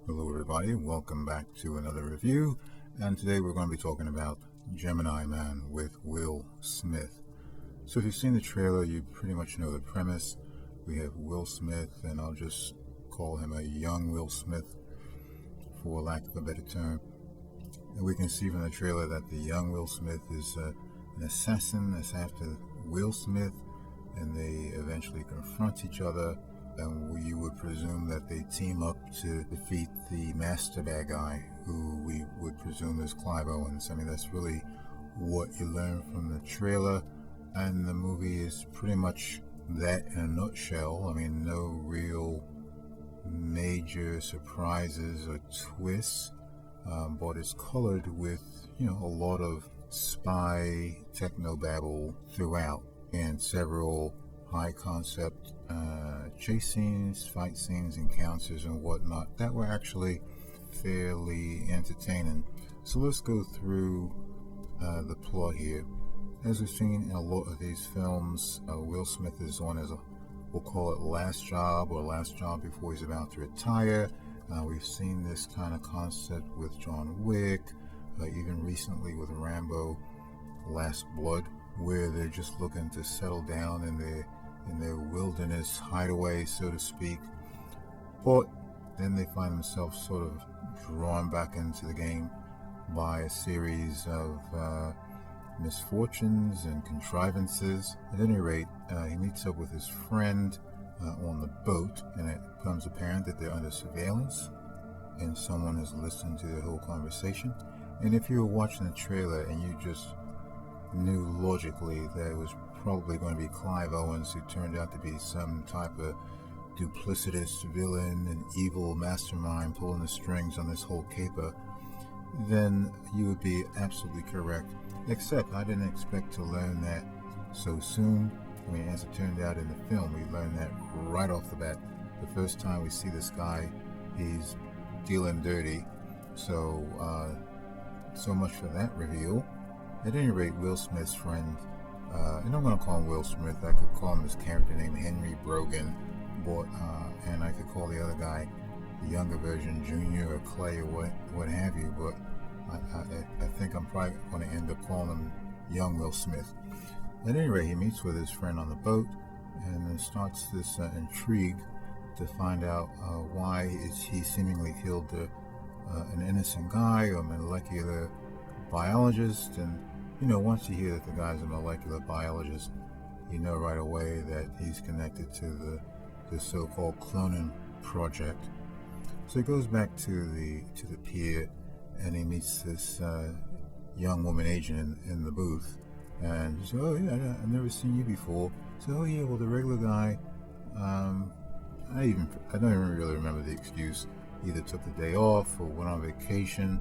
Hello everybody, welcome back to another review, and today we're going to be talking about Gemini Man with Will Smith. So if you've seen the trailer, you pretty much know the premise. We have Will Smith, and I'll just call him a young Will Smith for lack of a better term. And we can see from the trailer that the young Will Smith is an assassin that's after Will Smith, and they eventually confront each other. And you would presume that they team up to defeat the master bad guy, who we would presume is Clive Owens. I mean, that's really what you learn from the trailer, and the movie is pretty much that in a nutshell. I mean, no real major surprises or twists, but it's colored with, a lot of spy technobabble throughout, and several high concept chase scenes, fight scenes, encounters, and whatnot that were actually fairly entertaining. So let's go through the plot here. As we've seen in a lot of these films, Will Smith is on as we'll call it last job before he's about to retire. We've seen this kind of concept with John Wick, even recently with Rambo Last Blood, where they're just looking to settle down in their wilderness hideaway, so to speak. But then they find themselves sort of drawn back into the game by a series of misfortunes and contrivances. At any rate, he meets up with his friend on the boat, and it becomes apparent that they're under surveillance, and someone is listening to their whole conversation. And if you were watching the trailer and you just knew logically that it was probably going to be Clive Owens, who turned out to be some type of duplicitous villain and evil mastermind pulling the strings on this whole caper, then you would be absolutely correct. Except I didn't expect to learn that so soon. I mean, as it turned out in the film, we learned that right off the bat. The first time we see this guy, he's dealing dirty. So much for that reveal. At any rate, Will Smith's friend, and I'm going to call him Will Smith. I could call him his character named Henry Brogan, and I could call the other guy the younger version, Junior or Clay or what have you. But I think I'm probably going to end up calling him young Will Smith. At any rate, he meets with his friend on the boat, and then starts this intrigue to find out why he seemingly killed an innocent guy, or a molecular biologist. And once you hear that the guy's a molecular biologist, you know right away that he's connected to the so-called cloning project. So he goes back to the pier, and he meets this young woman agent in the booth, and she says, "Oh yeah, I've never seen you before." So, "Oh yeah, well, the regular guy, I don't even really remember the excuse. Either took the day off or went on vacation,"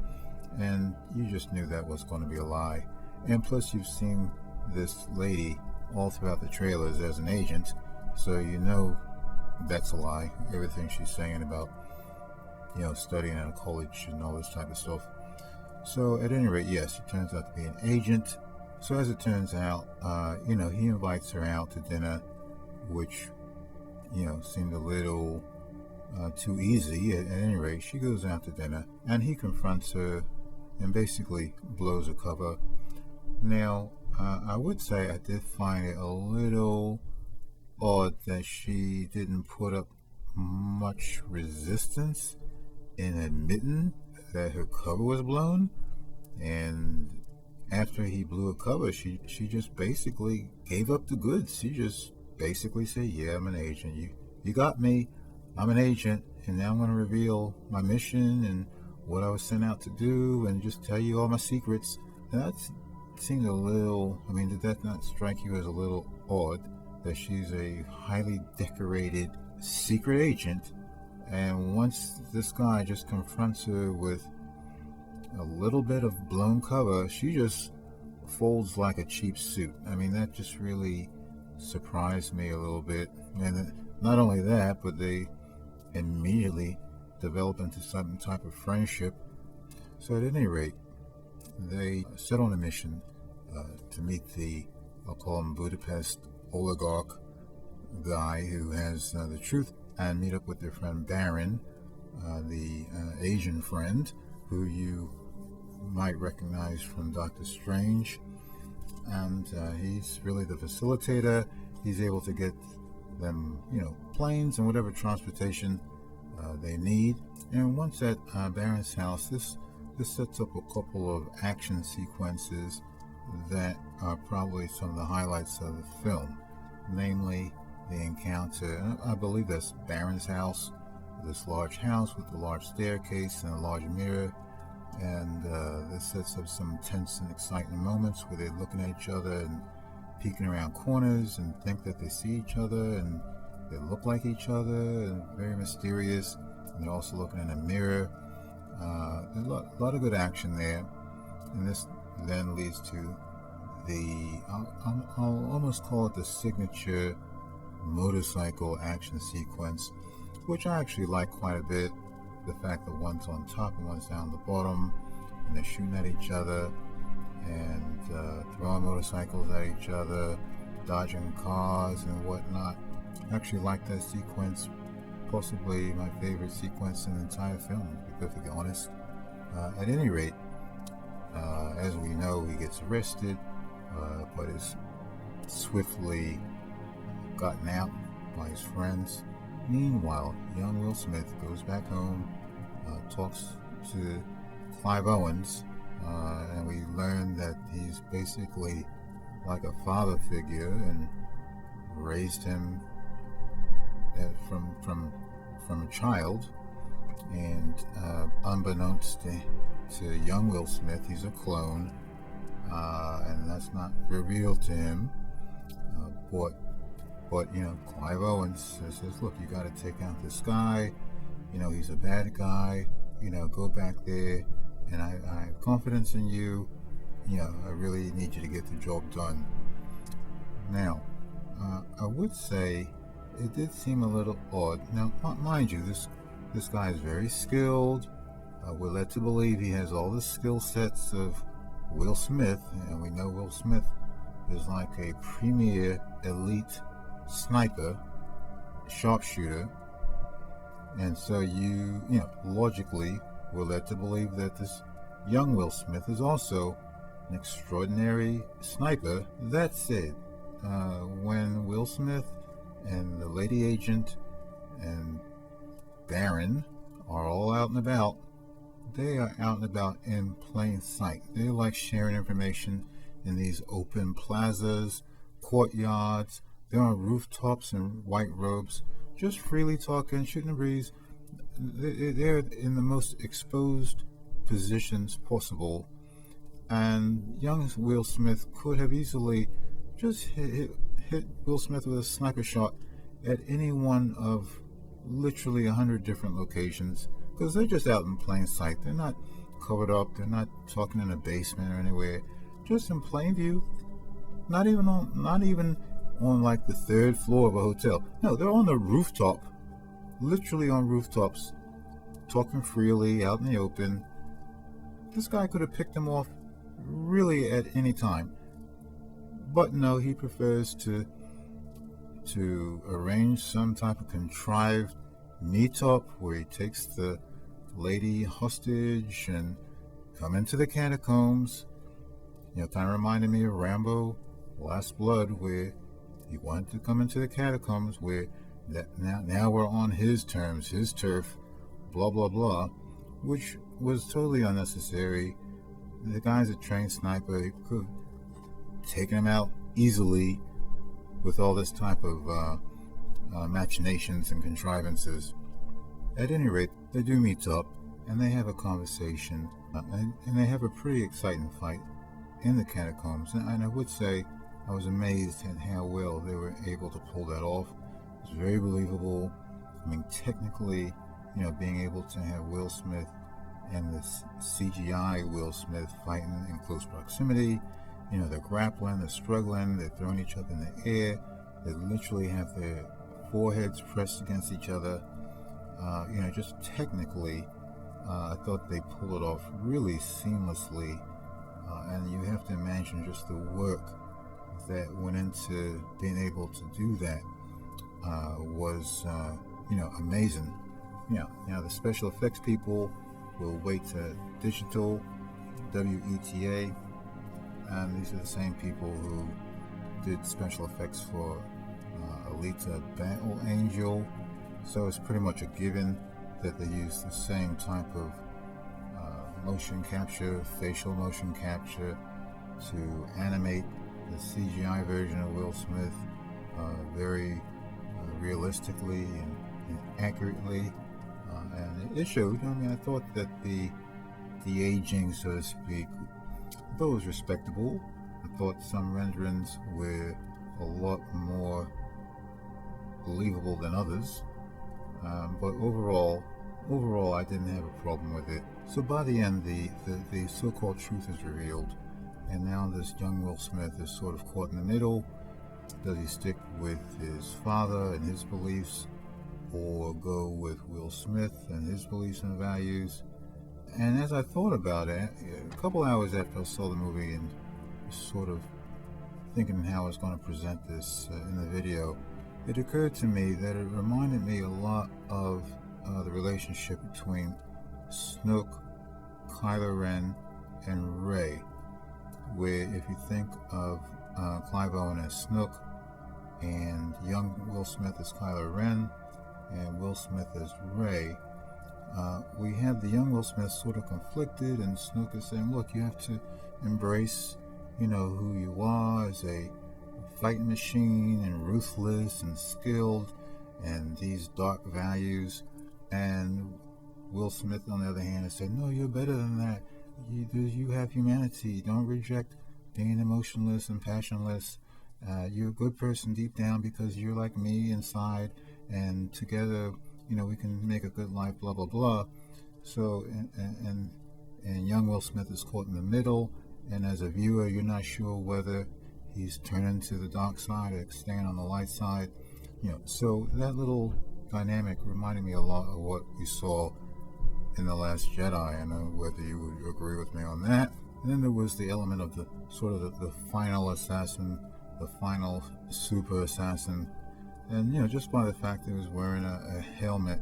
and you just knew that was going to be a lie. And plus, you've seen this lady all throughout the trailers as an agent, so you know that's a lie. Everything she's saying about, studying at a college and all this type of stuff. So at any rate, yes, she turns out to be an agent. So as it turns out, he invites her out to dinner, which, seemed a little too easy. At any rate, she goes out to dinner, and he confronts her and basically blows her cover. Now, I would say I did find it a little odd that she didn't put up much resistance in admitting that her cover was blown. And after he blew her cover, she just basically gave up the goods. She just basically said, "Yeah, I'm an agent. You got me. I'm an agent, and now I'm going to reveal my mission and what I was sent out to do, and just tell you all my secrets." That seemed a little, did that not strike you as a little odd, that she's a highly decorated secret agent, and once this guy just confronts her with a little bit of blown cover, she just folds like a cheap suit? That just really surprised me a little bit. And not only that, but they immediately develop into some type of friendship. So at any rate, they set on a mission to meet I'll call him Budapest oligarch guy who has the truth, and meet up with their friend Baron, the Asian friend who you might recognize from Doctor Strange. And he's really the facilitator. He's able to get them, planes and whatever transportation they need. And once at Baron's house, this sets up a couple of action sequences that are probably some of the highlights of the film. Namely, the encounter, I believe that's Baron's house, this large house with a large staircase and a large mirror. And this sets up some tense and exciting moments where they're looking at each other and peeking around corners and think that they see each other and they look like each other and very mysterious. And they're also looking in a mirror. There's a lot of good action there. And this then leads to I'll almost call it the signature motorcycle action sequence, which I actually like quite a bit. The fact that one's on top and one's down the bottom, and they're shooting at each other and throwing motorcycles at each other, dodging cars and whatnot. I actually like that sequence, possibly my favorite sequence in the entire film, to be perfectly honest. At any rate, as we know, he gets arrested, but is swiftly gotten out by his friends. Meanwhile, young Will Smith goes back home, talks to Clive Owens, and we learn that he's basically like a father figure and raised him from a child. And unbeknownst to young Will Smith, he's a clone, and that's not revealed to him. But Clive Owens says, look, you got to take out this guy. He's a bad guy. Go back there, and I have confidence in you. I really need you to get the job done. Now, I would say it did seem a little odd. Now, mind you, this guy is very skilled. We're led to believe he has all the skill sets of Will Smith, and we know Will Smith is like a premier elite sniper, sharpshooter, and so logically we're led to believe that this young Will Smith is also an extraordinary sniper. That said, when Will Smith and the lady agent and Baron are all out and about, they are out and about in plain sight. They like sharing information in these open plazas, courtyards. They're on rooftops in white robes, just freely talking, shooting the breeze. They're in the most exposed positions possible. And young Will Smith could have easily just hit Will Smith with a sniper shot at any one of literally 100 different locations, because they're just out in plain sight. They're not covered up. They're not talking in a basement or anywhere. Just in plain view. Not even on like the third floor of a hotel. No, they're on the rooftop, literally on rooftops, talking freely out in the open. This guy could have picked them off really at any time, but no, he prefers to arrange some type of contrived meetup where he takes the lady hostage and come into the catacombs. Kind of reminded me of Rambo Last Blood, where he wanted to come into the catacombs, where that now we're on his terms, his turf, blah blah blah, which was totally unnecessary. The guy's a trained sniper. He could have taken him out easily with all this type of machinations and contrivances. At any rate, they do meet up and they have a conversation, and they have a pretty exciting fight in the catacombs. And I would say I was amazed at how well they were able to pull that off. It was very believable. I mean, technically, being able to have Will Smith and this CGI Will Smith fighting in close proximity, they're grappling, they're struggling, they're throwing each other in the air, they literally have their foreheads pressed against each other. Just technically, I thought they pulled it off really seamlessly, and you have to imagine just the work that went into being able to do that was amazing. The special effects people will wait to digital, WETA, and these are the same people who did special effects for Alita Battle Angel, so it's pretty much a given that they use the same type of motion capture, facial motion capture, to animate the CGI version of Will Smith very realistically and accurately, and it showed. I mean, I thought that the aging, so to speak, I thought it was respectable. I thought some renderings were a lot more believable than others, but overall I didn't have a problem with it. So by the end, the so-called truth is revealed, and now this young Will Smith is sort of caught in the middle. Does he stick with his father and his beliefs, or go with Will Smith and his beliefs and values? And as I thought about it, a couple hours after I saw the movie and sort of thinking how I was going to present this in the video, it occurred to me that it reminded me a lot of the relationship between Snoke, Kylo Ren, and Rey, where if you think of Clive Owen as Snoke and young Will Smith as Kylo Ren and Will Smith as Rey, we have the young Will Smith sort of conflicted, and Snoke is saying, look, you have to embrace, who you are as a fighting machine and ruthless and skilled and these dark values. And Will Smith, on the other hand, has said, no, you're better than that. You have humanity. Don't reject being emotionless and passionless. You're a good person deep down because you're like me inside, and together, we can make a good life, blah, blah, blah. So, and young Will Smith is caught in the middle, and as a viewer, you're not sure whether he's turning to the dark side or staying on the light side. So that little dynamic reminded me a lot of what we saw in The Last Jedi. I don't know whether you would agree with me on that. And then there was the element of the sort of the final assassin, the final super assassin. And, just by the fact that he was wearing a helmet,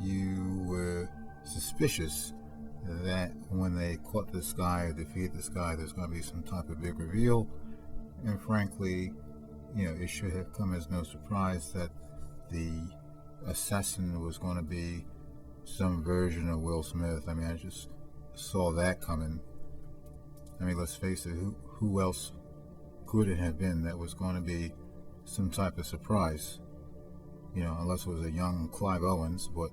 you were suspicious that when they caught this guy or defeated this guy, there's going to be some type of big reveal. And frankly, it should have come as no surprise that the assassin was going to be some version of Will Smith. I mean, I just saw that coming. I mean, let's face it, who else could it have been that was going to be some type of surprise? Unless it was a young Clive Owens, but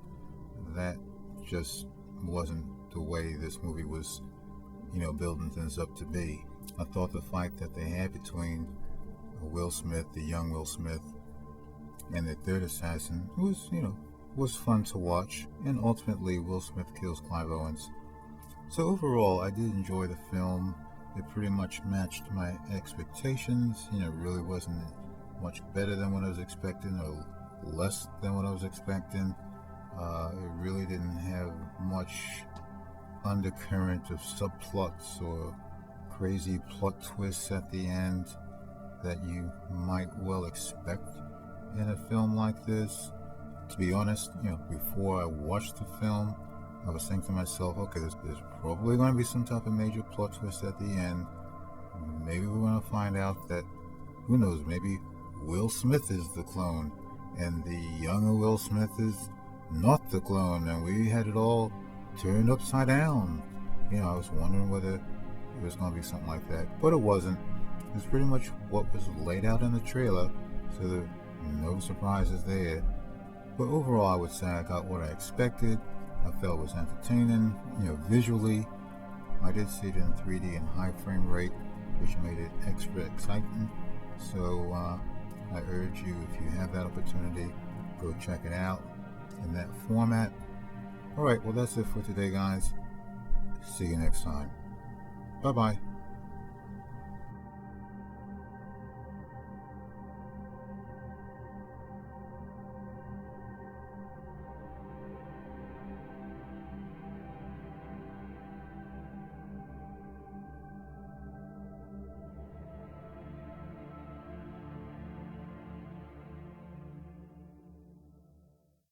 that just wasn't the way this movie was, building things up to be. I thought the fight that they had between Will Smith, the young Will Smith, and the third assassin was fun to watch, and ultimately Will Smith kills Clive Owens. So overall, I did enjoy the film. It pretty much matched my expectations. It really wasn't much better than what I was expecting or less than what I was expecting. It really didn't have much undercurrent of subplots or crazy plot twists at the end that you might well expect in a film like this. To be honest, before I watched the film, I was thinking to myself, okay, there's probably going to be some type of major plot twist at the end. Maybe we're going to find out that, who knows, maybe Will Smith is the clone, and the younger Will Smith is not the clone, and we had it all turned upside down. I was wondering whether it was going to be something like that, but it wasn't. It was pretty much what was laid out in the trailer, so there were no surprises there. But overall, I would say I got what I expected. I felt it was entertaining. Visually, I did see it in 3D and high frame rate, which made it extra exciting. So I urge you, if you have that opportunity, go check it out in that format. Alright, well that's it for today, guys. See you next time. Bye-bye.